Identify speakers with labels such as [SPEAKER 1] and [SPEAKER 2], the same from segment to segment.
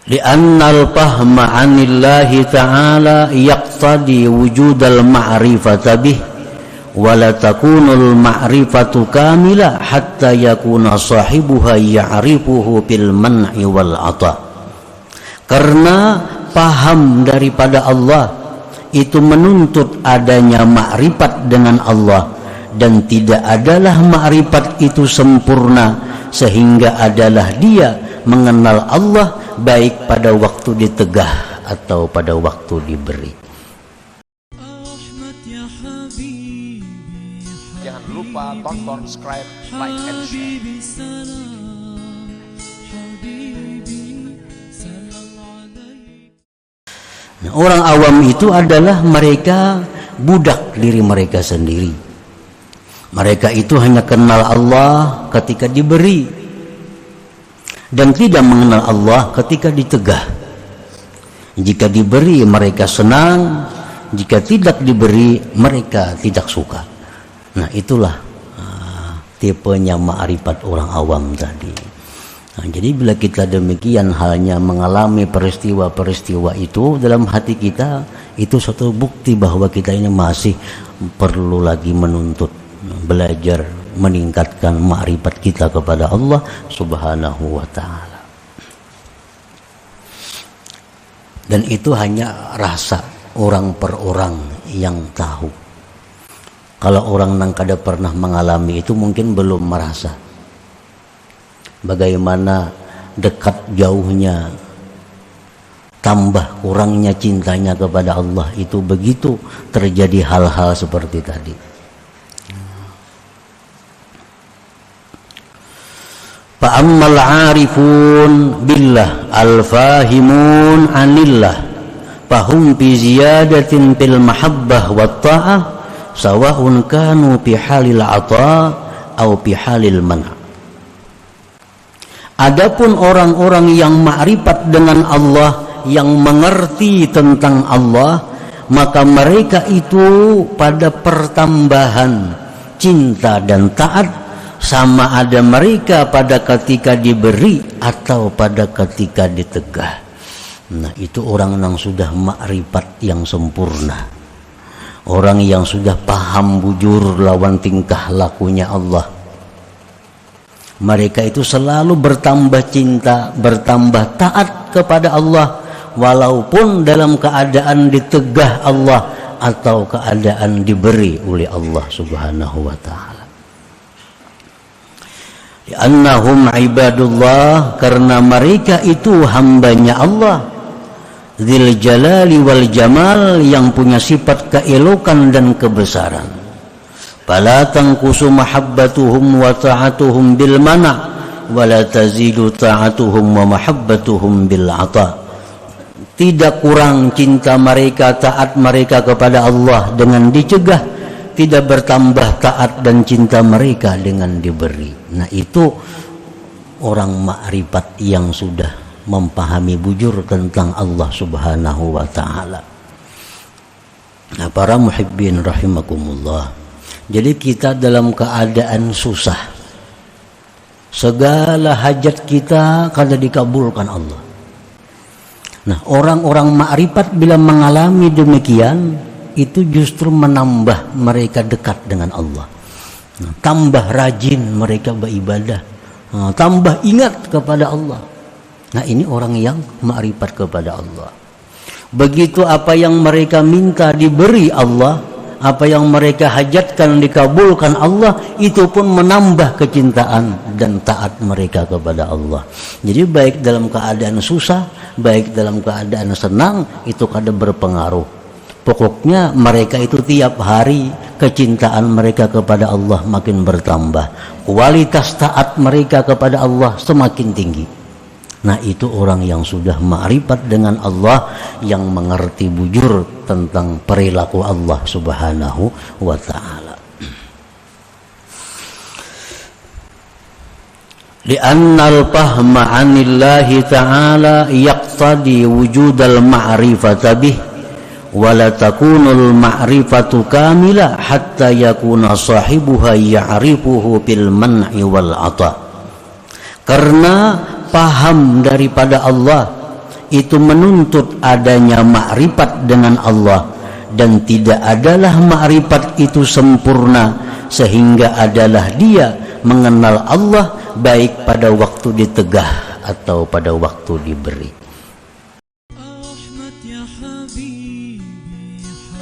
[SPEAKER 1] Li'annal fahma 'anillahi ta'ala yaqtadi wujudal ma'rifata bih wa la takunul ma'rifatu kamila hatta yakuna sahibuha ya'rifuhu bil man'i wal 'ata. Karena paham daripada Allah itu menuntut adanya makrifat dengan Allah, dan tidak adalah makrifat itu sempurna sehingga adalah dia mengenal Allah baik pada waktu ditegah atau pada waktu diberi.
[SPEAKER 2] Jangan lupa tonton, subscribe, like, and share.
[SPEAKER 1] Nah, orang awam itu adalah mereka budak diri mereka sendiri. Mereka itu hanya kenal Allah ketika diberi, dan tidak mengenal Allah ketika ditegah. Jika diberi mereka senang, jika tidak diberi mereka tidak suka. Nah, itulah tipenya ma'rifat orang awam tadi. Nah, jadi bila kita demikian halnya mengalami peristiwa-peristiwa itu dalam hati kita, itu suatu bukti bahwa kita ini masih perlu lagi menuntut, belajar, meningkatkan ma'rifat kita kepada Allah Subhanahu wa ta'ala. Dan itu hanya rasa orang per orang yang tahu. Kalau orang yang kada pernah mengalami itu mungkin belum merasa bagaimana dekat jauhnya, tambah kurangnya cintanya kepada Allah itu begitu terjadi hal-hal seperti tadi. Fa'ammal 'arifun billah al-fahimun 'anillah fahum bi ziyadatin fil mahabbah wat ta'ah sawa'un kanu fi halil 'ata aw fi halil man'. Adapun orang-orang yang ma'rifat dengan Allah, yang mengerti tentang Allah, maka mereka itu pada pertambahan cinta dan taat, sama ada mereka pada ketika diberi atau pada ketika ditegah. Nah, itu orang yang sudah ma'rifat yang sempurna, orang yang sudah paham bujur lawan tingkah lakunya Allah. Mereka itu selalu bertambah cinta, bertambah taat kepada Allah, walaupun dalam keadaan ditegah Allah atau keadaan diberi oleh Allah Subhanahu wa ta'ala. Li'annahum ibadullah, karena mereka itu hambanya Allah, dzil jalali wal jamal, yang punya sifat keelokan dan kebesaran. Fala tanqusu mahabbatuhum wa ta'atuhum bil mana' wa la tazidu ta'atuhum wa mahabbatuhum bil 'ata. Tidak kurang cinta mereka, taat mereka kepada Allah dengan dicegah, tidak bertambah taat dan cinta mereka dengan diberi. Nah, itu orang ma'rifat yang sudah memahami bujur tentang Allah Subhanahu wa ta'ala. Nah, para muhibbin rahimakumullah, jadi kita dalam keadaan susah, segala hajat kita kada dikabulkan Allah. Nah, orang-orang ma'rifat bila mengalami demikian, itu justru menambah mereka dekat dengan Allah. Nah, tambah rajin mereka beribadah, tambah ingat kepada Allah. Nah, ini orang yang ma'rifat kepada Allah. Begitu apa yang mereka minta diberi Allah, apa yang mereka hajatkan dikabulkan Allah, itu pun menambah kecintaan dan taat mereka kepada Allah. Jadi baik dalam keadaan susah, baik dalam keadaan senang, itu kada berpengaruh. Pokoknya mereka itu tiap hari kecintaan mereka kepada Allah makin bertambah, kualitas taat mereka kepada Allah semakin tinggi. Nah, itu orang yang sudah ma'rifat dengan Allah, yang mengerti bujur tentang perilaku Allah Subhanahu wa ta'ala. Li'annal fahma 'anillahi ta'ala yaqtadi wujudal ma'rifata bih wa la takunul ma'rifatu kamila hatta yakuna sahibuha ya'rifuhu bil man'i wal 'ata. Karena paham daripada Allah itu menuntut adanya ma'rifat dengan Allah, dan tidak adalah ma'rifat itu sempurna sehingga adalah dia mengenal Allah baik pada waktu ditegah atau pada waktu diberi.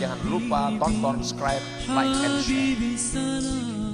[SPEAKER 2] Jangan lupa tonton, subscribe, like, and share.